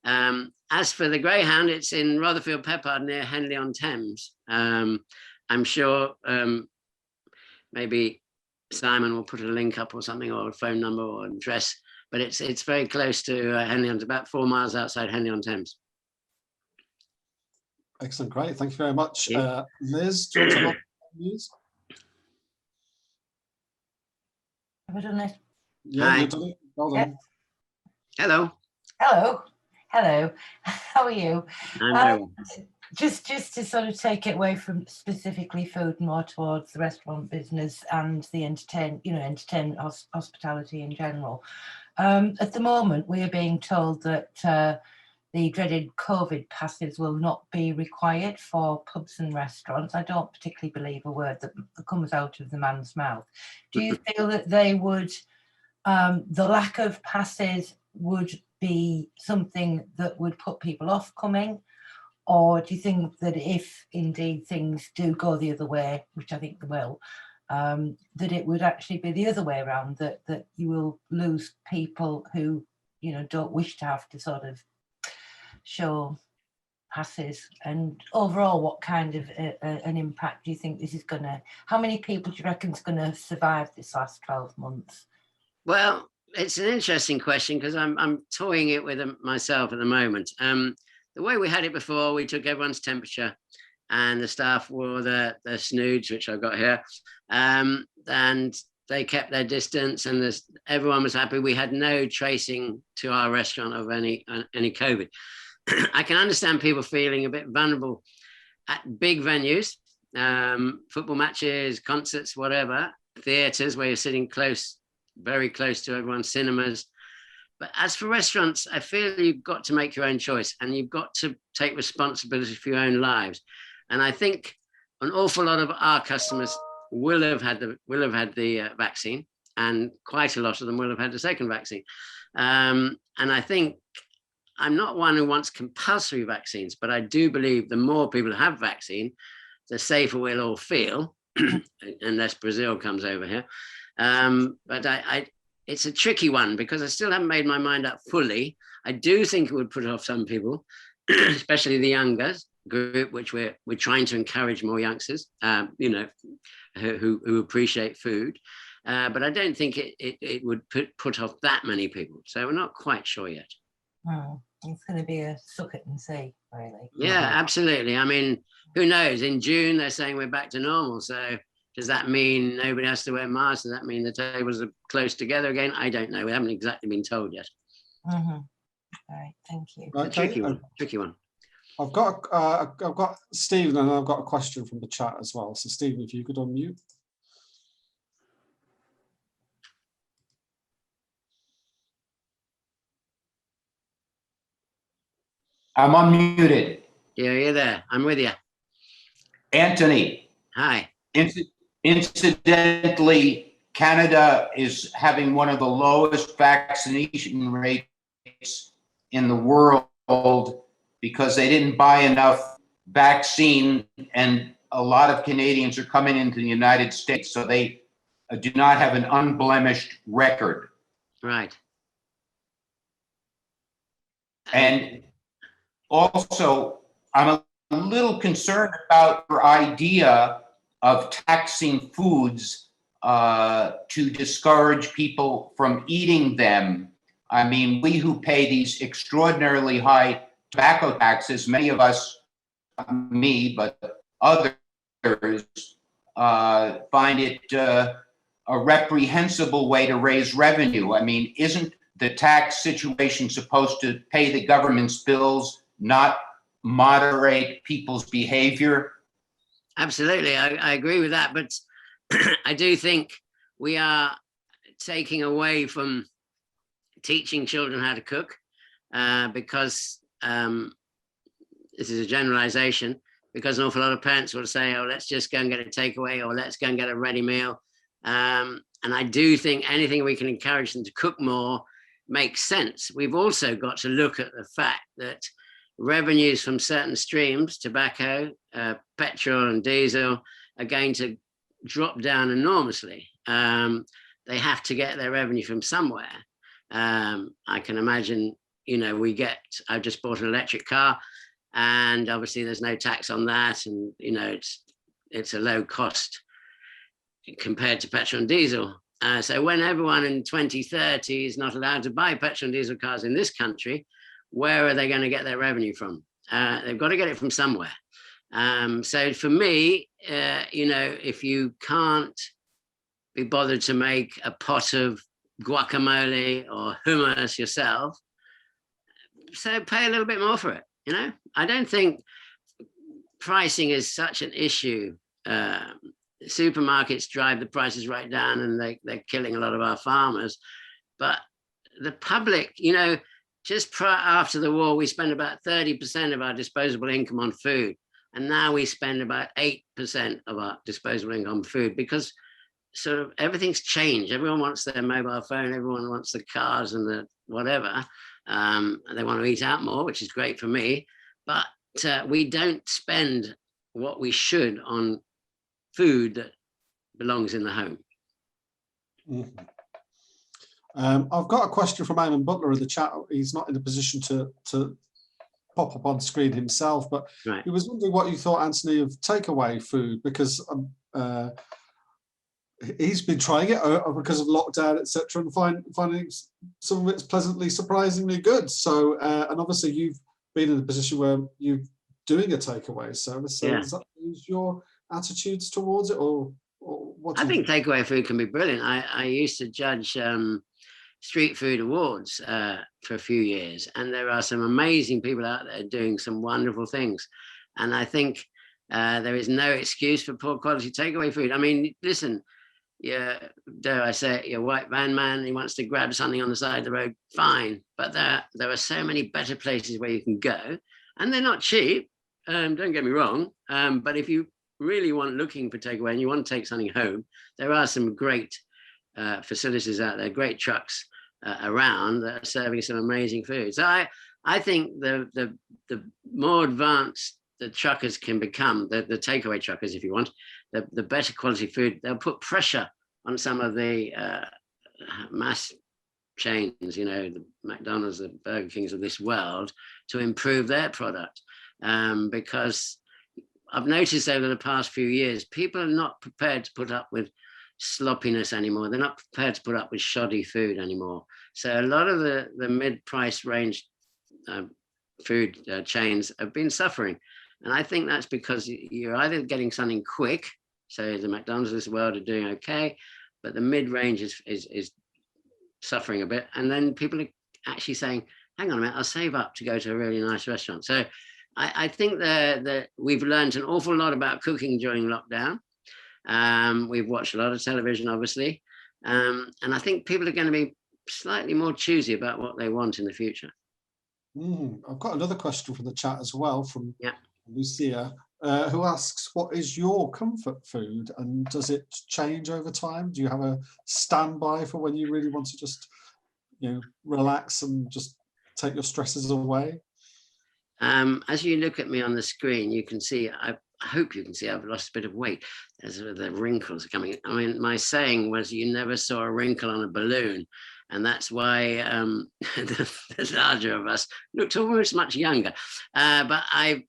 As for the Greyhound, it's in Rotherfield Peppard near Henley-on-Thames. I'm sure maybe Simon will put a link up or something, or a phone number or address, but it's very close to Henley-on, about 4 miles outside Henley-on-Thames. Excellent, great, thank you very much. Yeah. Liz, do you want to have news? Have I done it? Yeah, Hi. you've done it. Well done. Hello. Hello. Hello. How are you? I'm very well. Just to sort of take it away from specifically food, more towards the restaurant business and the entertainment, hospitality in general. At the moment, we are being told that the dreaded COVID passes will not be required for pubs and restaurants. I don't particularly believe a word that comes out of the man's mouth. Do you feel that they would, the lack of passes would be something that would put people off coming? Or do you think that if indeed things do go the other way, which I think they will, that it would actually be the other way around, that you will lose people who, don't wish to have to sort of show passes? And overall, what kind of an impact do you think this is going to, how many people do you reckon is going to survive this last 12 months? Well, it's an interesting question because I'm toying it with myself at the moment. The way we had it before, we took everyone's temperature and the staff wore the snoods, which I've got here, and they kept their distance and everyone was happy. We had no tracing to our restaurant of any COVID. I can understand people feeling a bit vulnerable at big venues, football matches, concerts, whatever, theatres where you're sitting close, very close to everyone, cinemas. But as for restaurants, I feel you've got to make your own choice and you've got to take responsibility for your own lives. And I think an awful lot of our customers will have had the vaccine, and quite a lot of them will have had the second vaccine. And I think I'm not one who wants compulsory vaccines, but I do believe the more people have vaccine, the safer we'll all feel, unless Brazil comes over here. But it's a tricky one because I still haven't made my mind up fully. I do think it would put off some people, especially the group which we're trying to encourage more youngsters, you know, who appreciate food. But I don't think it would put off that many people. So we're not quite sure yet. It's going to be a suck it and see, really. Yeah, absolutely. I mean, who knows? In June, they're saying we're back to normal. So does that mean nobody has to wear masks? Does that mean the tables are close together again? I don't know. We haven't exactly been told yet. All right, thank you. Okay. Tricky one. I've got Stephen, and I've got a question from the chat as well. So Stephen, if you could unmute. I'm unmuted. Yeah, you're there. I'm with you. Anthony. Hi. Incidentally, Canada is having one of the lowest vaccination rates in the world because they didn't buy enough vaccine, and a lot of Canadians are coming into the United States, so they do not have an unblemished record. Right. And also, I'm a little concerned about your idea of taxing foods to discourage people from eating them. I mean, we who pay these extraordinarily high tobacco taxes, many of us, me, but others, find it a reprehensible way to raise revenue. I mean, isn't the tax situation supposed to pay the government's bills, not moderate people's behavior? Absolutely, I agree with that, but I do think we are taking away from teaching children how to cook because this is a generalization, because an awful lot of parents will say, oh, let's just go and get a takeaway, or let's go and get a ready meal. And I do think anything we can encourage them to cook more makes sense. We've also got to look at the fact that revenues from certain streams, tobacco, petrol and diesel, are going to drop down enormously. They have to get their revenue from somewhere. I can imagine, you know, I just bought an electric car, and obviously there's no tax on that, and you know, it's a low cost compared to petrol and diesel. So when everyone in 2030 is not allowed to buy petrol and diesel cars in this country, where are they going to get their revenue from? They've got to get it from somewhere. So for me, you know, if you can't be bothered to make a pot of guacamole or hummus yourself, so pay a little bit more for it. You know, I don't think pricing is such an issue. Supermarkets drive the prices right down, and they're killing a lot of our farmers. But the public, you know, just after the war, we spent about 30% of our disposable income on food. And now we spend about 8% of our disposable income on food, because sort of everything's changed. Everyone wants their mobile phone. Everyone wants the cars and the whatever. They want to eat out more, which is great for me. But we don't spend what we should on food that belongs in the home. Mm-hmm. I've got a question from Eamon Butler in the chat. He's not in a position to pop up on screen himself, but right. He was wondering what you thought, Anthony, of takeaway food, because he's been trying it because of lockdown, etc., and finding some of it's pleasantly, surprisingly good. So, and obviously you've been in a position where you're doing a takeaway service. So yeah. Does that change your attitudes towards it, or what? I think takeaway food can be brilliant. I used to judge street food awards for a few years, and there are some amazing people out there doing some wonderful things. And I think there is no excuse for poor quality takeaway food. I mean, listen, dare I say it, your white van man, he wants to grab something on the side of the road, fine. But there are so many better places where you can go, and they're not cheap. Don't get me wrong. But if you really looking for takeaway and you want to take something home, there are some great facilities out there, great trucks around that are serving some amazing food. So I think the more advanced the truckers can become, the takeaway truckers, if you want, the better quality food, they'll put pressure on some of the mass chains, you know, the McDonald's, the Burger Kings of this world, to improve their product. because I've noticed over the past few years, people are not prepared to put up with sloppiness anymore. They're not prepared to put up with shoddy food anymore. So a lot of the mid-price range food chains have been suffering. And I think that's because you're either getting something quick, so the McDonald's of this world are doing okay, but the mid-range is suffering a bit. And then people are actually saying, hang on a minute, I'll save up to go to a really nice restaurant. So I think that we've learned an awful lot about cooking during lockdown. We've watched a lot of television, obviously. And I think people are going to be slightly more choosy about what they want in the future. I've got another question from the chat as well, from Yeah. Lucia, who asks, what is your comfort food and does it change over time? Do you have a standby for when you really want to just, relax and just take your stresses away? As you look at me on the screen, you can see, I hope you can see I've lost a bit of weight as the wrinkles are coming. I mean, my saying was, you never saw a wrinkle on a balloon. And that's why the larger of us looked almost much younger. But I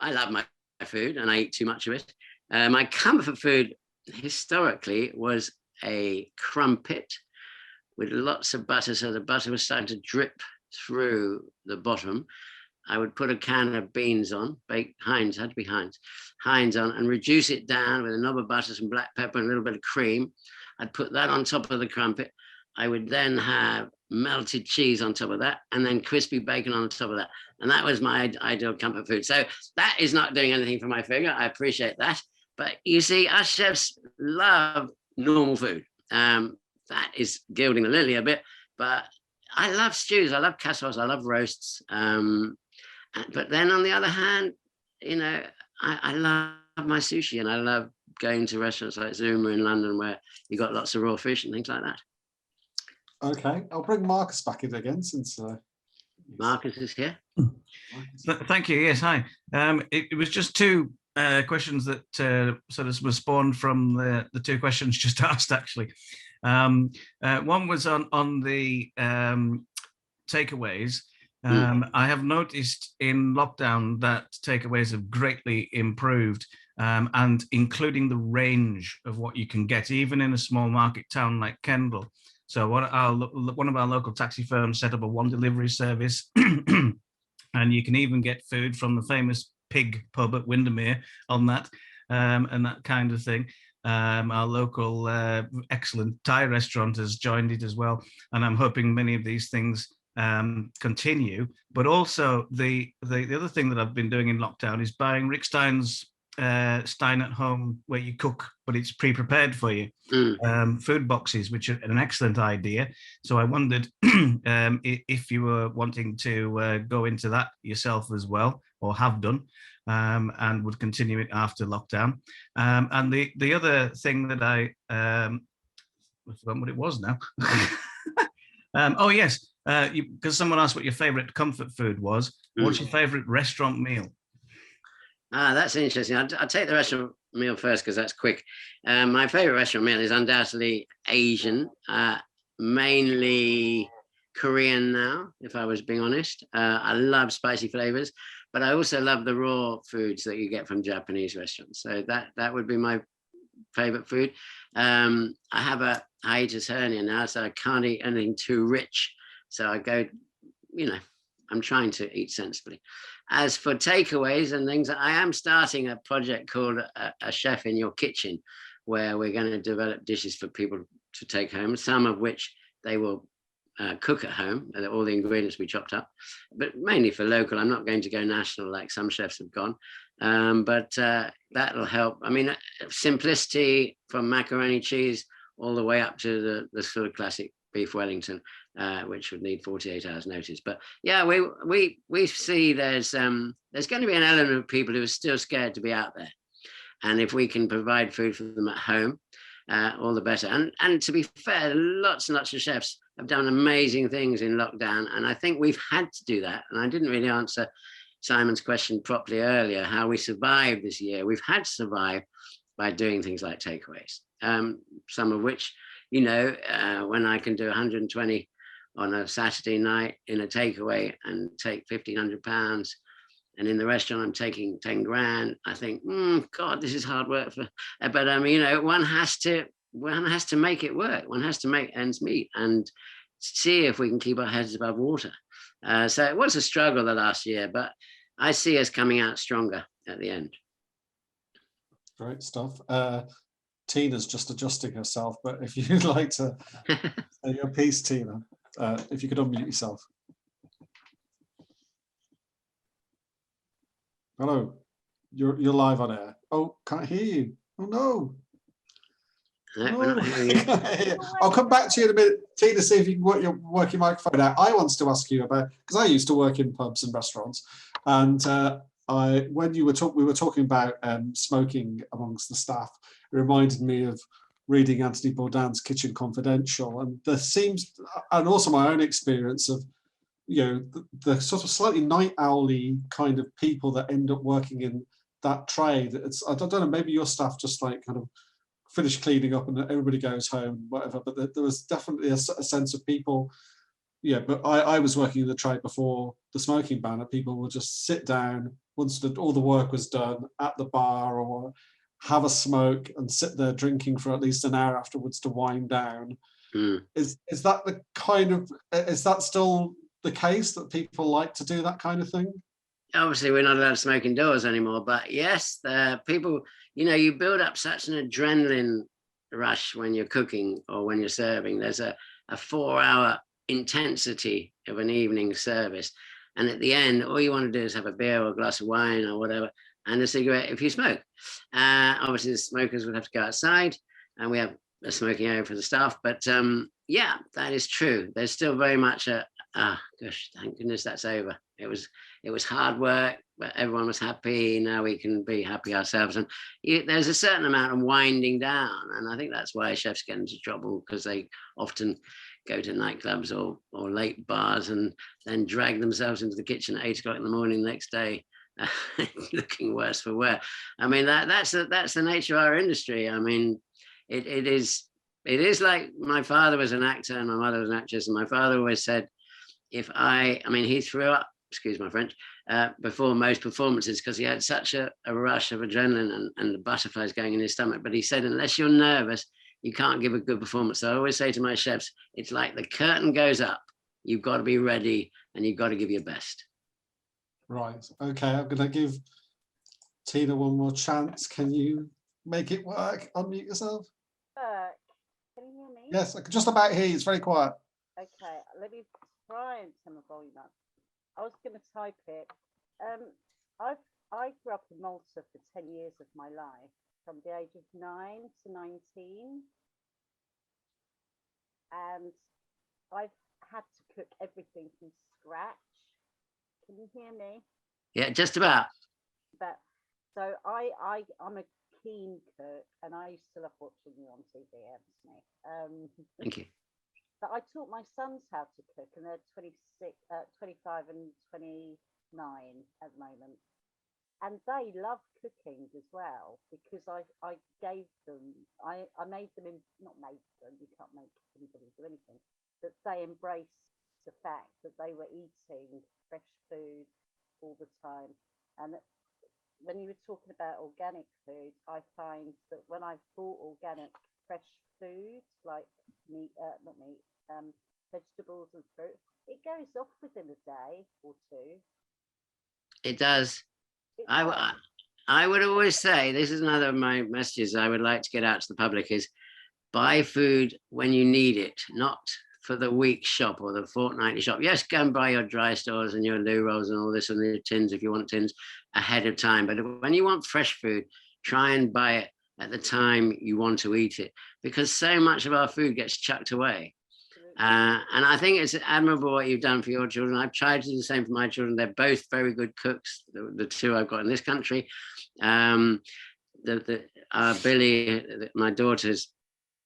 love my food and I eat too much of it. My comfort food historically was a crumpet with lots of butter. So the butter was starting to drip through the bottom. I would put a can of beans on, baked Heinz, had to be Heinz on, and reduce it down with a knob of butter, some black pepper, and a little bit of cream. I'd put that on top of the crumpet. I would then have melted cheese on top of that, and then crispy bacon on top of that. And that was my ideal comfort food. So that is not doing anything for my figure. I appreciate that. But you see, us chefs love normal food. That is gilding the lily a bit, but I love stews. I love casseroles. I love roasts. But then on the other hand, I love my sushi, and I love going to restaurants like Zuma in London where you got lots of raw fish and things like that. Okay, I'll bring Marcus back in again since Marcus is here. Thank you. Yes, hi. It was just two questions that sort of was spawned from the two questions just asked, actually. One was on the takeaways. I have noticed in lockdown that takeaways have greatly improved, and including the range of what you can get, even in a small market town like Kendal. So one of our local taxi firms set up a one delivery service, and you can even get food from the famous Pig pub at Windermere on that, and that kind of thing. Our local excellent Thai restaurant has joined it as well, and I'm hoping many of these things continue. But also the other thing that I've been doing in lockdown is buying Rick Stein's Stein at home, where you cook, but it's pre-prepared for you. Food boxes, which are an excellent idea. So I wondered if you were wanting to go into that yourself as well, or have done, and would continue it after lockdown. And the other thing that I forgot what it was now. Oh yes, because someone asked what your favorite comfort food was. What's your favorite restaurant meal? That's interesting. I'll take the restaurant meal first because that's quick. My favorite restaurant meal is undoubtedly Asian, mainly Korean now, if I was being honest. I love spicy flavors, but I also love the raw foods that you get from Japanese restaurants. So that would be my favorite food. I have a hiatus hernia now, so I can't eat anything too rich. So I go, I'm trying to eat sensibly. As for takeaways and things, I am starting a project called a Chef in Your Kitchen, where we're going to develop dishes for people to take home, some of which they will cook at home, all the ingredients we chopped up, but mainly for local. I'm not going to go national like some chefs have gone, but that'll help. I mean, simplicity from macaroni cheese all the way up to the sort of classic beef Wellington, which would need 48 hours notice. But yeah, we see there's going to be an element of people who are still scared to be out there, and if we can provide food for them at home, all the better. And to be fair, lots and lots of chefs have done amazing things in lockdown, and I think we've had to do that. And I didn't really answer Simon's question properly earlier, how we survived this year. We've had to survive by doing things like takeaways, some of which, when I can do 120 on a Saturday night in a takeaway and take £1,500 and in the restaurant I'm taking 10 grand, I think, God, this is hard work for, but one has to make it work. One has to make ends meet and see if we can keep our heads above water. So it was a struggle the last year, but I see us coming out stronger at the end. Great stuff. Tina's just adjusting herself, but if you'd like to say your piece, Tina, if you could unmute yourself. Hello, you're live on air. Oh, can't hear you. Oh no. I'll come back to you in a minute, Tina, see if you can work your microphone out. I wanted to ask you about, because I used to work in pubs and restaurants, and when we were talking about smoking amongst the staff, it reminded me of reading Anthony Bourdain's Kitchen Confidential, and there seems, and also my own experience of, the sort of slightly night owly kind of people that end up working in that trade. I don't know, maybe your staff just like kind of finish cleaning up and everybody goes home, whatever, but there was definitely a sense of people, but I was working in the trade before the smoking ban, and people would just sit down once all the work was done at the bar, or have a smoke and sit there drinking for at least an hour afterwards to wind down. Is that the kind of, is that still the case, that people like to do that kind of thing? Obviously we're not allowed to smoke indoors anymore, but yes, people, you build up such an adrenaline rush when you're cooking or when you're serving. There's a 4-hour intensity of an evening service, and at the end all you want to do is have a beer or a glass of wine or whatever, and a cigarette if you smoke. Obviously the smokers would have to go outside, and we have a smoking area for the staff, but yeah, that is true. There's still very much gosh, thank goodness that's over. It was hard work, but everyone was happy. Now we can be happy ourselves, and there's a certain amount of winding down, and I think that's why chefs get into trouble, because they often go to nightclubs or late bars and then drag themselves into the kitchen at 8 o'clock in the morning the next day, looking worse for wear. I mean, that's the nature of our industry. I mean, it is like, my father was an actor and my mother was an actress, and my father always said, he threw up, excuse my French, before most performances, because he had such a rush of adrenaline and the butterflies going in his stomach. But he said, unless you're nervous, you can't give a good performance. So I always say to my chefs, it's like the curtain goes up. You've got to be ready and you've got to give your best. Right. Okay, I'm going to give Tina one more chance. Can you make it work? Unmute yourself. Can you hear me? Yes, I can just about hear you. It's very quiet. Okay, let me try and turn the volume up. I was going to type it. I grew up in Malta for 10 years of my life, from the age of 9 to 19. And I've had to cook everything from scratch. Can you hear me? Yeah, just about. But so I'm a keen cook, and I used to love watching you on TV, Anthony. Thank you. But I taught my sons how to cook, and they're 25 and 29 at the moment. And they love cooking as well, because I gave them, I made them, not made them, you can't make anybody do anything, but they embraced the fact that they were eating fresh food all the time. And when you were talking about organic food, I find that when I've bought organic fresh food, like vegetables and fruit, it goes off within a day or two. It does. I would always say, this is another of my messages I would like to get out to the public, is buy food when you need it, not for the week shop or the fortnightly shop. Yes, go and buy your dry stores and your loo rolls and all this and your tins, if you want tins, ahead of time. But when you want fresh food, try and buy it at the time you want to eat it, because so much of our food gets chucked away. And I think it's admirable what you've done for your children. I've tried to do the same for my children. They're both very good cooks, the two I've got in this country. Billy, my daughter's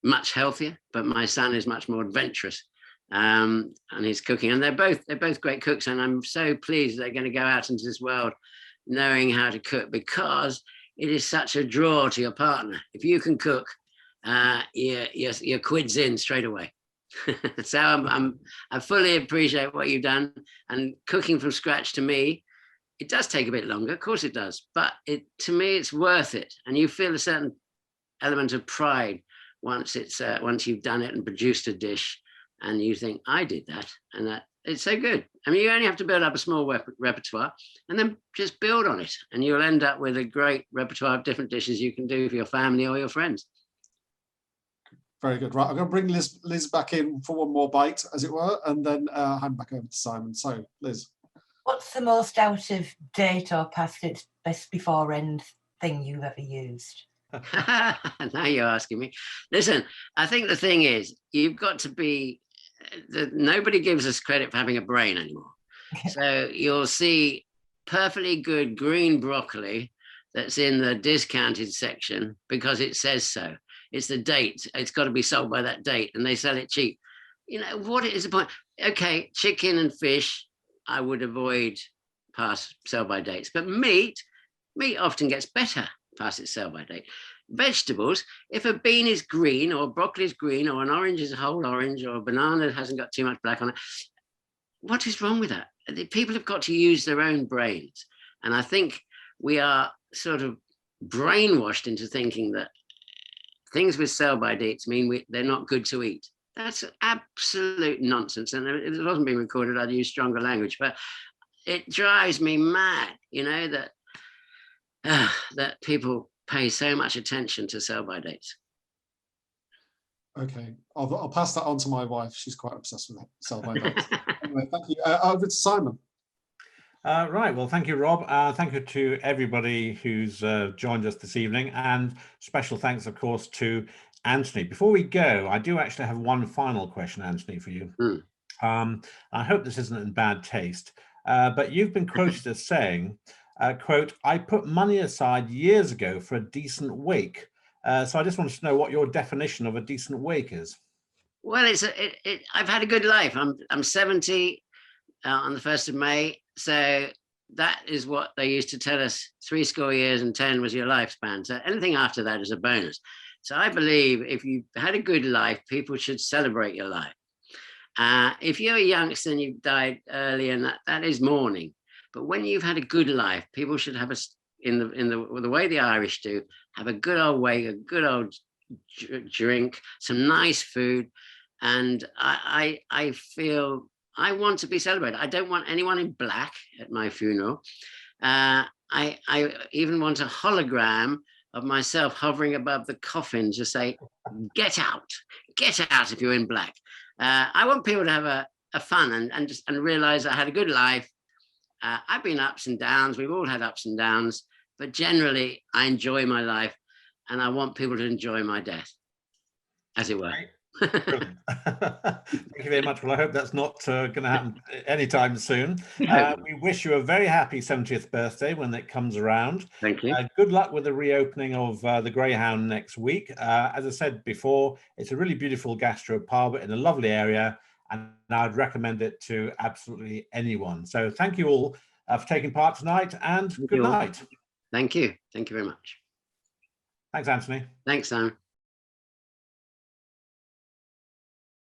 much healthier, but my son is much more adventurous, and he's cooking. And they're both great cooks, and I'm so pleased they're going to go out into this world knowing how to cook, because it is such a draw to your partner. If you can cook, your quid's in straight away. So I fully appreciate what you've done, and cooking from scratch to me It does take a bit longer, of course it does, but to me it's worth it, and you feel a certain element of pride once you've done it and produced a dish, and you think, I did that, and that it's so good. I mean, you only have to build up a small repertoire and then just build on it, and you'll end up with a great repertoire of different dishes you can do for your family or your friends. Very good. Right, I'm going to bring Liz back in for one more bite, as it were, and then hand back over to Simon. So, Liz. What's the most out of date or past its best before end thing you've ever used? Now you're asking me. Listen, I think the thing is, you've got to be, nobody gives us credit for having a brain anymore. So you'll see perfectly good green broccoli that's in the discounted section because it says so. It's the date. It's got to be sold by that date, and they sell it cheap. You know, what is the point? Okay, chicken and fish, I would avoid past sell-by dates. But meat often gets better past its sell-by date. Vegetables, if a bean is green or broccoli is green or an orange is a whole orange or a banana hasn't got too much black on it, what is wrong with that? People have got to use their own brains. And I think we are sort of brainwashed into thinking that things with sell-by dates mean they're not good to eat. That's absolute nonsense. And if it wasn't being recorded, I'd use stronger language. But it drives me mad, you know, that people pay so much attention to sell-by dates. Okay, I'll pass that on to my wife. She's quite obsessed with sell-by dates. Anyway, thank you. Over to Simon. Right, well, thank you, Rob. Thank you to everybody who's joined us this evening, and special thanks, of course, to Anthony. Before we go, I do actually have one final question, Anthony, for you. I hope this isn't in bad taste, but you've been quoted as saying, quote, I put money aside years ago for a decent wake. So I just wanted to know what your definition of a decent wake is. Well, I've had a good life. I'm 70 on the 1st of May. So that is what they used to tell us, 70 years and 10 was your lifespan. So anything after that is a bonus. So I believe if you've had a good life, people should celebrate your life. If you're a youngster and you've died early, and that is mourning. But when you've had a good life, people should have in the way the Irish do, have a good old wake, a good old drink, some nice food. And I feel I want to be celebrated. I don't want anyone in black at my funeral. I even want a hologram of myself hovering above the coffin to say, get out if you're in black. I want people to have a fun and realize I had a good life. I've been ups and downs. We've all had ups and downs, but generally I enjoy my life, and I want people to enjoy my death, as it were. Thank you very much. Well, I hope that's not going to happen anytime soon. We wish you a very happy 70th birthday when it comes around. Thank you. Good luck with the reopening of the Greyhound next week. As I said before, it's a really beautiful gastro pub in a lovely area, and I'd recommend it to absolutely anyone. So thank you all for taking part tonight, and good night. Thank you. Thank you very much. Thanks, Anthony. Thanks, Simon.